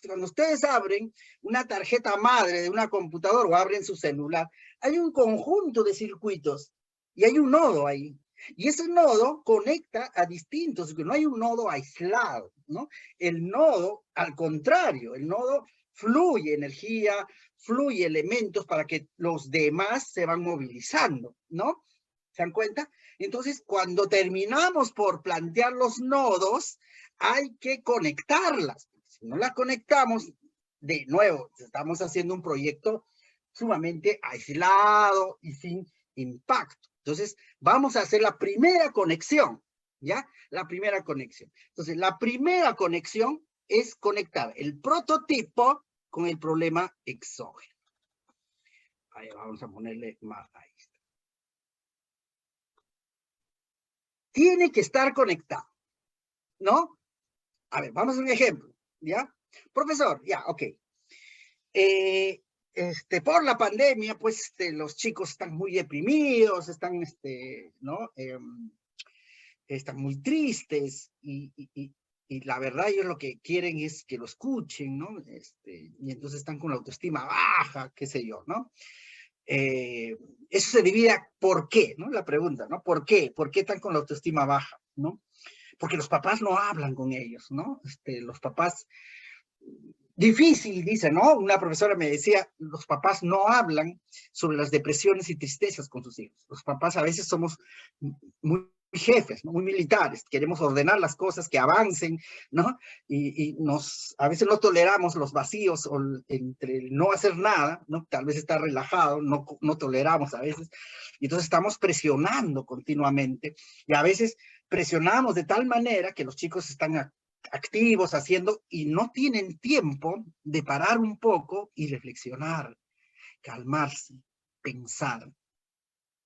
Cuando ustedes abren una tarjeta madre de una computadora o abren su celular, hay un conjunto de circuitos y hay un nodo ahí. Y ese nodo conecta a distintos, no hay un nodo aislado, ¿no? El nodo, al contrario, el nodo fluye energía, fluye elementos para que los demás se van movilizando, ¿no? ¿Se dan cuenta? Entonces, cuando terminamos por plantear los nodos, hay que conectarlas. Si no las conectamos, de nuevo, estamos haciendo un proyecto sumamente aislado y sin impacto. Entonces, vamos a hacer la primera conexión, ¿ya? La primera conexión. Entonces, la primera conexión es conectar el prototipo con el problema exógeno. Ahí vamos a ponerle más. Ahí está. Tiene que estar conectado, ¿no? A ver, vamos a un ejemplo, ¿ya? Profesor, ya, ok. Por la pandemia, pues los chicos están muy deprimidos, están, ¿no? Están muy tristes y la verdad ellos lo que quieren es que lo escuchen, ¿no? Y entonces están con la autoestima baja, qué sé yo, ¿no? Eso se divide a ¿por qué? ¿No? La pregunta, ¿no? ¿Por qué? ¿Por qué están con la autoestima baja? ¿No? Porque los papás no hablan con ellos, ¿no? Los papás, difícil, dice, ¿no? Una profesora me decía, los papás no hablan sobre las depresiones y tristezas con sus hijos. Los papás a veces somos muy jefes, ¿no? Muy militares, queremos ordenar las cosas, que avancen, ¿no? Y a veces no toleramos los vacíos o entre el no hacer nada, ¿no? Tal vez estar relajado, no toleramos a veces, y entonces estamos presionando continuamente, y a veces presionamos de tal manera que los chicos están activos haciendo y no tienen tiempo de parar un poco y reflexionar, calmarse, pensar.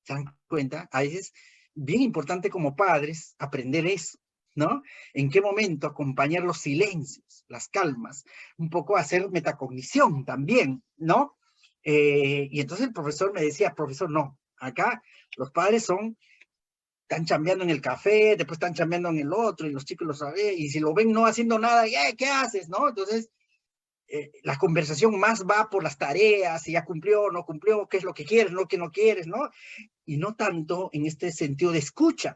¿Se dan cuenta? A veces bien importante como padres aprender eso, ¿no? En qué momento acompañar los silencios, las calmas, un poco hacer metacognición también, ¿no? Y entonces el profesor me decía, profesor, no, acá los padres están chambeando en el café, después están chambeando en el otro, y los chicos lo saben, y si lo ven no haciendo nada, ¿qué haces? ¿No? Entonces, la conversación más va por las tareas, si ya cumplió, no cumplió, qué es lo que quieres, no, qué no quieres, ¿no? Y no tanto en este sentido de escucha.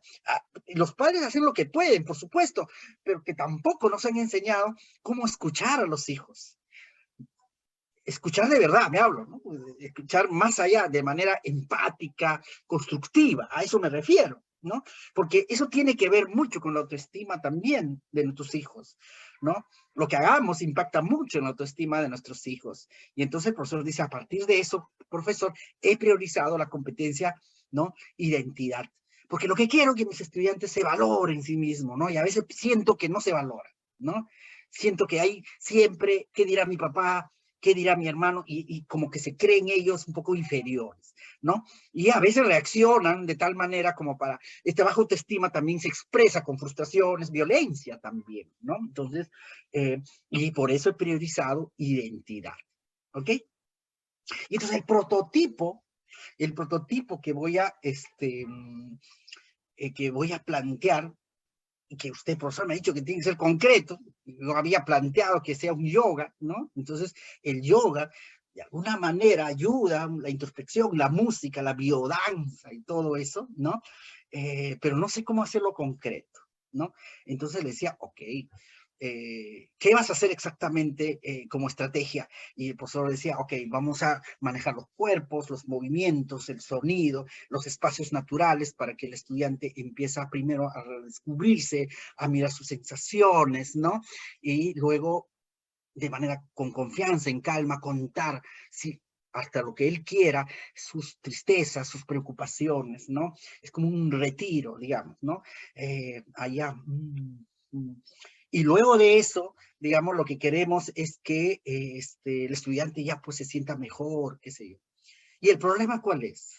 Los padres hacen lo que pueden, por supuesto, pero que tampoco nos han enseñado cómo escuchar a los hijos. Escuchar de verdad, me hablo, ¿no? Escuchar más allá, de manera empática, constructiva, a eso me refiero, ¿no? Porque eso tiene que ver mucho con la autoestima también de nuestros hijos, ¿no? Lo que hagamos impacta mucho en la autoestima de nuestros hijos. Y entonces el profesor dice, a partir de eso, profesor, he priorizado la competencia, ¿no? Identidad. Porque lo que quiero es que mis estudiantes se valoren en sí mismos, ¿no? Y a veces siento que no se valoran, ¿no? Siento que hay siempre, ¿qué dirá mi papá? ¿Qué dirá mi hermano? Y como que se creen ellos un poco inferiores, ¿no? Y a veces reaccionan de tal manera como para, esta baja autoestima también se expresa con frustraciones, violencia también, ¿no? Entonces, y por eso he priorizado identidad, ¿ok? Y entonces el prototipo que voy a plantear, y que usted, profesor, me ha dicho que tiene que ser concreto, yo había planteado que sea un yoga, ¿no? Entonces, el yoga, de alguna manera, ayuda, la introspección, la música, la biodanza y todo eso, ¿no? Pero no sé cómo hacerlo concreto, ¿no? Entonces le decía, ok, ¿qué vas a hacer exactamente como estrategia? Y el profesor decía, ok, vamos a manejar los cuerpos, los movimientos, el sonido, los espacios naturales para que el estudiante empiece primero a descubrirse, a mirar sus sensaciones, ¿no? Y luego de manera con confianza, en calma, contar hasta lo que él quiera, sus tristezas, sus preocupaciones, ¿no? Es como un retiro, digamos, ¿no? Allá. Y luego de eso, digamos, lo que queremos es que el estudiante ya pues se sienta mejor, qué sé yo. ¿Y el problema cuál es?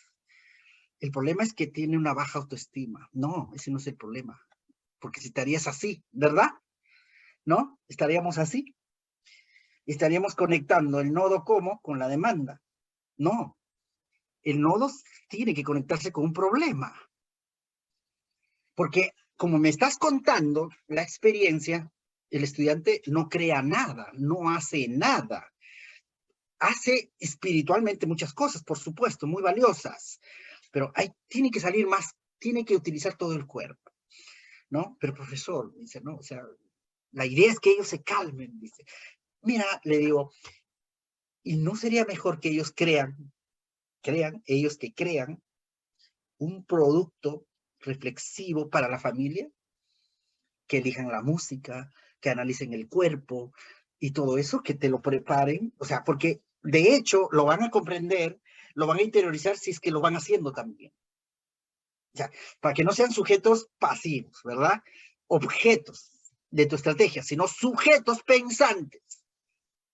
El problema es que tiene una baja autoestima. No, ese no es el problema. Porque si estarías así, ¿verdad? ¿No? Estaríamos así. Estaríamos conectando el nodo como con la demanda. No, el nodo tiene que conectarse con un problema. Porque como me estás contando la experiencia, el estudiante no crea nada, no hace nada. Hace espiritualmente muchas cosas, por supuesto, muy valiosas, pero tiene que salir más, tiene que utilizar todo el cuerpo, ¿no? Pero profesor, dice, no, o sea, la idea es que ellos se calmen, dice. Mira, le digo, ¿y no sería mejor que ellos ellos que crean un producto reflexivo para la familia? Que elijan la música, que analicen el cuerpo y todo eso, que te lo preparen, o sea, porque de hecho lo van a comprender, lo van a interiorizar si es que lo van haciendo también. O sea, para que no sean sujetos pasivos, ¿verdad? Objetos de tu estrategia, sino sujetos pensantes,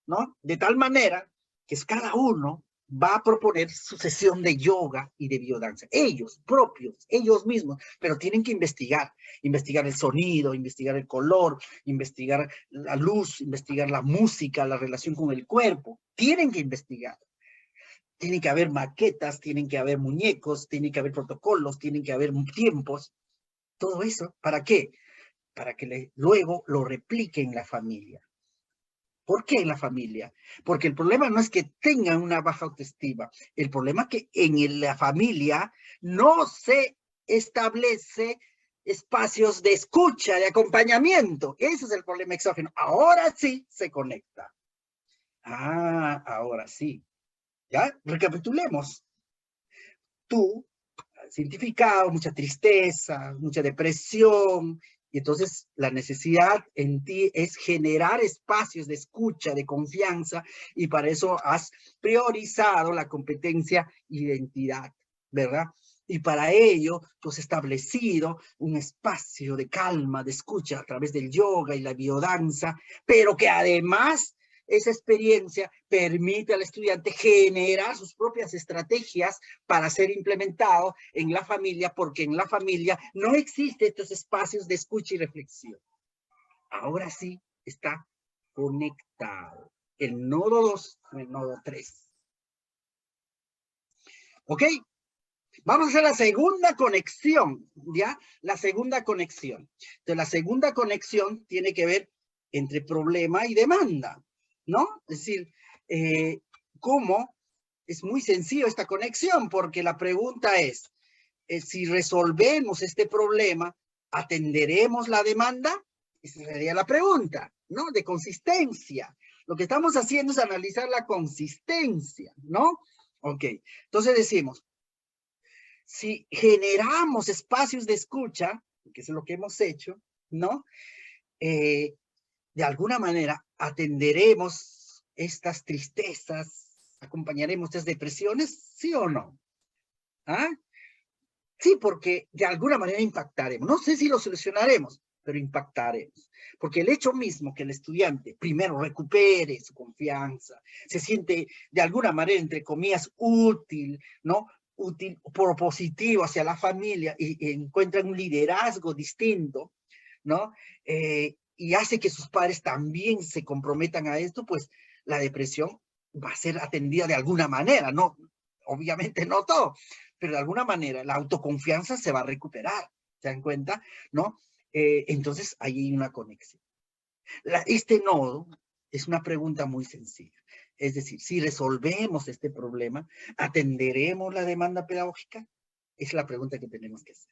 ¿no? De tal manera que cada uno va a proponer su sesión de yoga y de biodanza. Ellos propios, ellos mismos, pero tienen que investigar el sonido, investigar el color, investigar la luz, investigar la música, la relación con el cuerpo. Tienen que investigar. Tienen que haber maquetas, tienen que haber muñecos, tienen que haber protocolos, tienen que haber tiempos. Todo eso, ¿para qué? Para que luego lo replique en la familia. ¿Por qué en la familia? Porque el problema no es que tengan una baja autoestima, el problema es que en la familia no se establece espacios de escucha, de acompañamiento. Ese es el problema exógeno. Ahora sí se conecta. Ah, ahora sí. ¿Ya? Recapitulemos. Tú has identificado mucha tristeza, mucha depresión, y entonces la necesidad en ti es generar espacios de escucha, de confianza, y para eso has priorizado la competencia identidad, ¿verdad? Y para ello, tú has establecido un espacio de calma, de escucha a través del yoga y la biodanza, pero que además esa experiencia permite al estudiante generar sus propias estrategias para ser implementado en la familia, porque en la familia no existen estos espacios de escucha y reflexión. Ahora sí está conectado el nodo 2 con el nodo 3. ¿Ok? Vamos a hacer la segunda conexión, ¿ya? La segunda conexión. Entonces, la segunda conexión tiene que ver entre problema y demanda, ¿no? Es decir, ¿cómo? Es muy sencillo esta conexión, porque la pregunta es, si resolvemos este problema, ¿atenderemos la demanda? Esa sería la pregunta, ¿no? De consistencia. Lo que estamos haciendo es analizar la consistencia, ¿no? Ok, entonces decimos, si generamos espacios de escucha, que es lo que hemos hecho, ¿no? De alguna manera atenderemos estas tristezas, acompañaremos estas depresiones, ¿sí o no? ¿Ah? Sí, porque de alguna manera impactaremos. No sé si lo solucionaremos, pero impactaremos. Porque el hecho mismo que el estudiante primero recupere su confianza, se siente de alguna manera, entre comillas, útil, ¿no? Útil, propositivo hacia la familia y encuentra un liderazgo distinto, ¿no? Y hace que sus padres también se comprometan a esto, pues la depresión va a ser atendida de alguna manera, ¿no? Obviamente no todo, pero de alguna manera la autoconfianza se va a recuperar, ¿se dan cuenta? ¿No? Entonces ahí hay una conexión. Este nodo es una pregunta muy sencilla. Es decir, si resolvemos este problema, ¿atenderemos la demanda pedagógica? Es la pregunta que tenemos que hacer.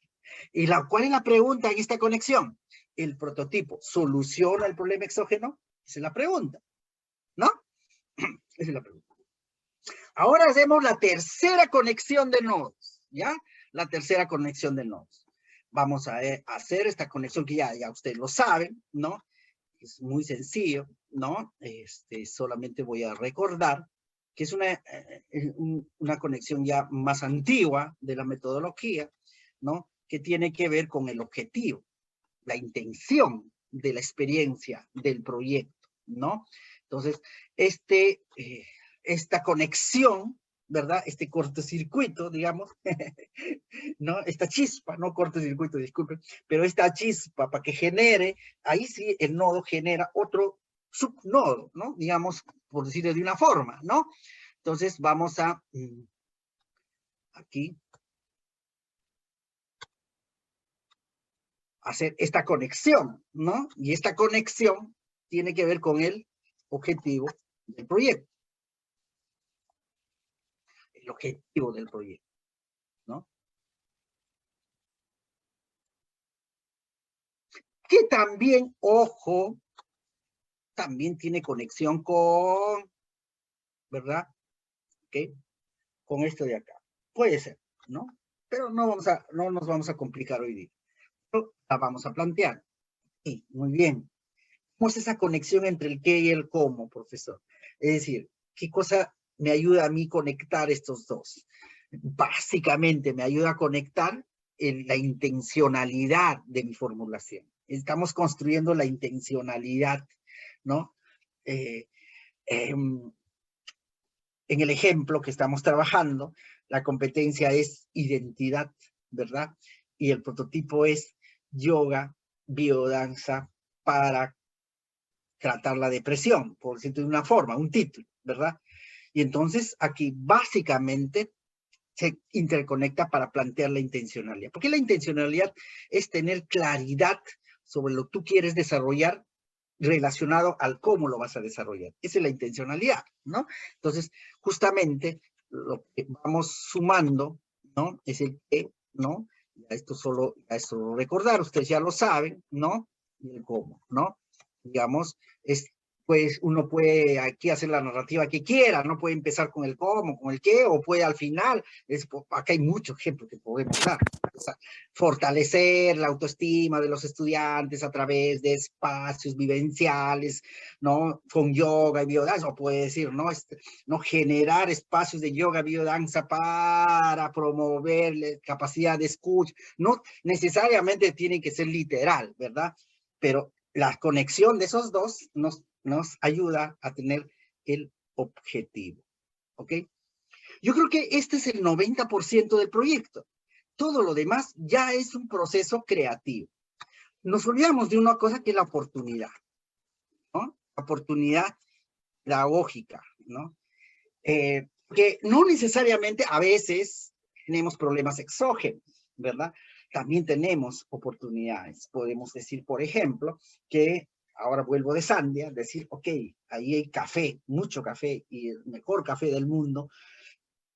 ¿Y cuál es la pregunta en esta conexión? ¿El prototipo soluciona el problema exógeno? Esa es la pregunta, ¿no? Esa es la pregunta. Ahora hacemos la tercera conexión de nodos, ¿ya? La tercera conexión de nodos. Vamos a hacer esta conexión que ya ustedes lo saben, ¿no? Es muy sencillo. ¿no? Solamente voy a recordar que es una conexión ya más antigua de la metodología, ¿no? Que tiene que ver con el objetivo, la intención de la experiencia del proyecto, ¿no? Entonces, esta conexión, ¿verdad? Este cortocircuito, digamos, ¿no? Esta chispa, no cortocircuito, disculpen, pero esta chispa para que genere, ahí sí el nodo genera otro subnodo, ¿no? Digamos, por decirlo de una forma, ¿no? Entonces vamos a, aquí, hacer esta conexión, ¿no? Y esta conexión tiene que ver con el objetivo del proyecto. El objetivo del proyecto, ¿no? Que también, ojo, también tiene conexión con, ¿verdad? ¿Ok? Con esto de acá. Puede ser, ¿no? Pero no nos vamos a complicar hoy día. Pero la vamos a plantear. Sí, muy bien. ¿Cómo es esa conexión entre el qué y el cómo, profesor? Es decir, ¿qué cosa me ayuda a mí conectar estos dos? Básicamente me ayuda a conectar la intencionalidad de mi formulación. Estamos construyendo la intencionalidad, ¿no? Eh, eh, en el ejemplo que estamos trabajando, la competencia es identidad, ¿verdad? Y el prototipo es yoga, biodanza para tratar la depresión, por decirlo de una forma, un título, ¿verdad? Y entonces aquí básicamente se interconecta para plantear la intencionalidad. Porque la intencionalidad es tener claridad sobre lo que tú quieres desarrollar relacionado al cómo lo vas a desarrollar. Esa es la intencionalidad, ¿no? Entonces, justamente, lo que vamos sumando, ¿no? Es el qué, ¿no? Esto solo recordar, ustedes ya lo saben, ¿no? Y el cómo, ¿no? Digamos, pues uno puede aquí hacer la narrativa que quiera, no puede empezar con el cómo, con el qué, o puede al final, acá hay muchos ejemplos que podemos dar. O sea, fortalecer la autoestima de los estudiantes a través de espacios vivenciales, ¿no? Con yoga y biodanza, o puede decir, ¿no? ¿No? Generar espacios de yoga, biodanza para promover la capacidad de escucha. No necesariamente tiene que ser literal, ¿verdad? Pero la conexión de esos dos nos ayuda a tener el objetivo, ¿ok? Yo creo que este es el 90% del proyecto. Todo lo demás ya es un proceso creativo. Nos olvidamos de una cosa que es la oportunidad, ¿no? La oportunidad pedagógica, ¿no? Que no necesariamente a veces tenemos problemas exógenos, ¿verdad? También tenemos oportunidades. Podemos decir, por ejemplo, que ahora vuelvo de Sandia, decir, ok, ahí hay café, mucho café y el mejor café del mundo,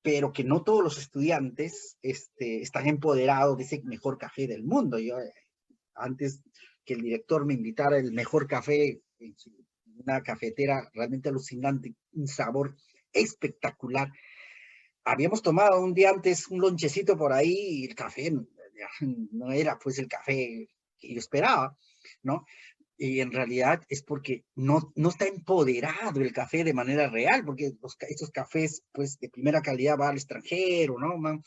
pero que no todos los estudiantes están empoderados de ese mejor café del mundo. Yo, antes que el director me invitara el mejor café en una cafetera realmente alucinante, un sabor espectacular. Habíamos tomado un día antes un lonchecito por ahí y el café no era pues el café que yo esperaba, ¿no? Y en realidad es porque no está empoderado el café de manera real, porque estos cafés pues de primera calidad van al extranjero, ¿no?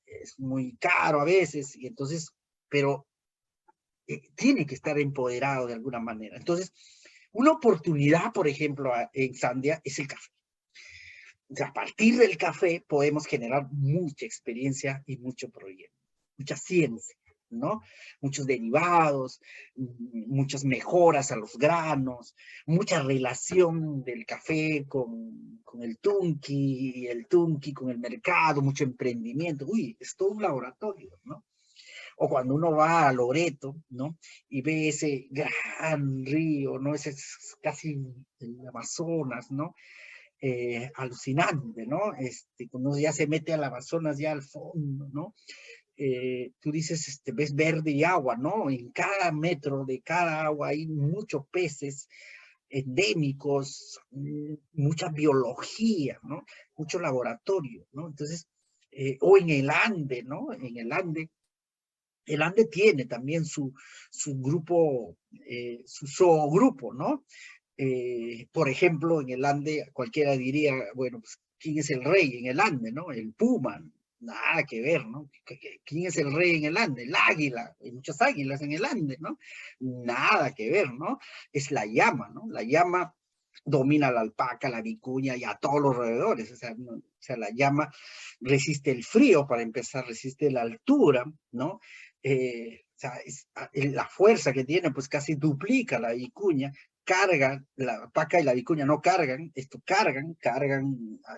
Es muy caro a veces, y entonces, pero tiene que estar empoderado de alguna manera. Entonces, una oportunidad, por ejemplo, en Sandia es el café. O sea, a partir del café podemos generar mucha experiencia y mucho proyecto, mucha ciencia, ¿no? Muchos derivados, muchas mejoras a los granos, mucha relación del café con el tunqui, y el tunqui con el mercado, mucho emprendimiento. Uy, es todo un laboratorio, ¿no? O cuando uno va a Loreto, ¿no? Y ve ese gran río, ¿no? Ese es casi el Amazonas, ¿no? Alucinante, ¿no? Cuando ya se mete al Amazonas, ya al fondo, ¿no? Tú dices, ves verde y agua, ¿no? En cada metro de cada agua hay muchos peces endémicos, mucha biología, ¿no? Mucho laboratorio, ¿no? Entonces, o en el Ande, ¿no? En el Ande tiene también su grupo, su zoogrupo, ¿no? Por ejemplo, en el Ande, cualquiera diría, bueno, pues, ¿quién es el rey en el Ande, no? El puma, nada que ver, ¿no? ¿Quién es el rey en el Ande? El águila, hay muchas águilas en el Ande, ¿no? Nada que ver, ¿no? Es la llama, ¿no? La llama domina la alpaca, la vicuña y a todos los roedores, o sea, o sea, la llama resiste el frío, para empezar, resiste la altura, ¿no? O sea, la fuerza que tiene, pues casi duplica la vicuña, carga, la paca y la vicuña no cargan, esto cargan,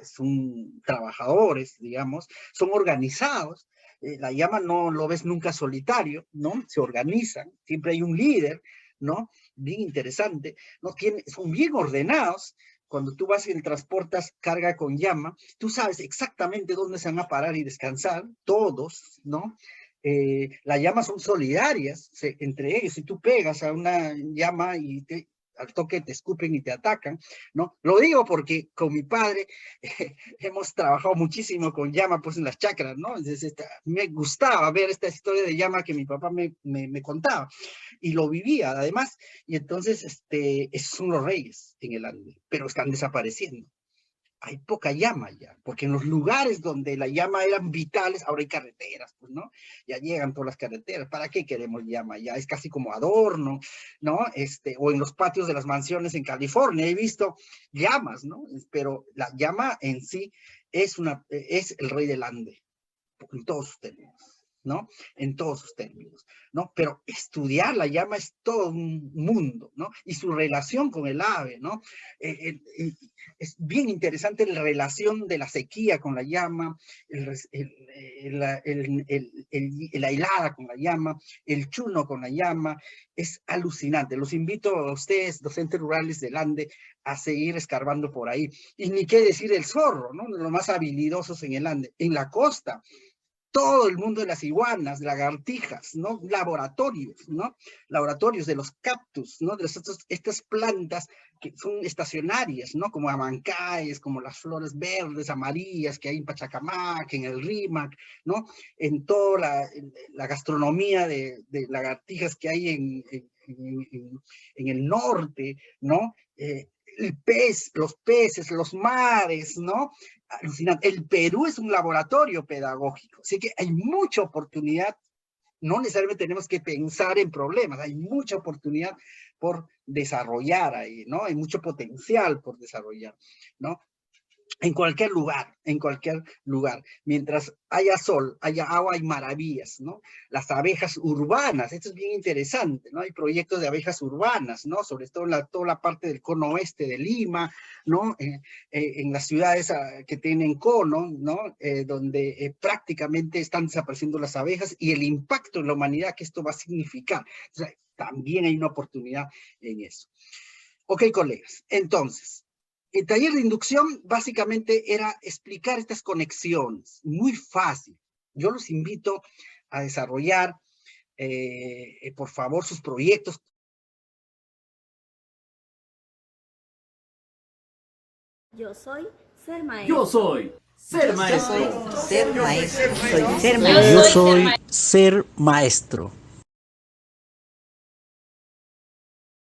son trabajadores, digamos, son organizados, la llama no lo ves nunca solitario, ¿no? Se organizan, siempre hay un líder, ¿no? Bien interesante, ¿no? Son bien ordenados. Cuando tú vas y transportas carga con llama, tú sabes exactamente dónde se van a parar y descansar, todos, ¿no? Las llamas son solidarias entre ellos. Si tú pegas a una llama y al toque te escupen y te atacan, ¿no? Lo digo porque con mi padre hemos trabajado muchísimo con llama, pues en las chacras, ¿no? Entonces, me gustaba ver esta historia de llama que mi papá me contaba y lo vivía además, y entonces esos son los reyes en el Ande, pero están desapareciendo. Hay poca llama ya, porque en los lugares donde la llama eran vitales, ahora hay carreteras, pues, ¿no? Ya llegan todas las carreteras, ¿para qué queremos llama? Ya es casi como adorno, ¿no? O en los patios de las mansiones en California, he visto llamas, ¿no? Pero la llama en sí es el rey del Ande, en todos sus términos, ¿no? En todos sus términos, ¿no? Pero estudiar la llama es todo un mundo, ¿no? Y su relación con el ave, ¿no? Es bien interesante la relación de la sequía con la llama, la helada con la llama, el chuno con la llama, es alucinante. Los invito a ustedes, docentes rurales del Ande, a seguir escarbando por ahí. Y ni qué decir el zorro, ¿no? Los más habilidosos en el Ande. En la costa, todo el mundo de las iguanas, lagartijas, ¿no? Laboratorios, ¿no? Laboratorios de los cactus, ¿no? De estas plantas que son estacionarias, ¿no? Como amancayes, como las flores verdes, amarillas que hay en Pachacamac, en el Rímac, ¿no? En toda la gastronomía de lagartijas que hay en el norte, ¿no? Los peces, los mares, ¿no? Alucinante. El Perú es un laboratorio pedagógico, así que hay mucha oportunidad. No necesariamente tenemos que pensar en problemas, hay mucha oportunidad por desarrollar ahí, ¿no? Hay mucho potencial por desarrollar, ¿no? En cualquier lugar. Mientras haya sol, haya agua, hay maravillas, ¿no? Las abejas urbanas, esto es bien interesante, ¿no? Hay proyectos de abejas urbanas, ¿no? Sobre todo toda la parte del cono oeste de Lima, ¿no? En las ciudades que tienen cono, ¿no? Donde prácticamente están desapareciendo las abejas y el impacto en la humanidad que esto va a significar. O sea, también hay una oportunidad en eso. Ok, colegas, entonces, el taller de inducción básicamente era explicar estas conexiones, muy fácil. Yo los invito a desarrollar, por favor, sus proyectos. Yo soy ser maestro. Yo soy ser maestro. Ser maestro. Soy ser Yo maestro. soy ser maestro.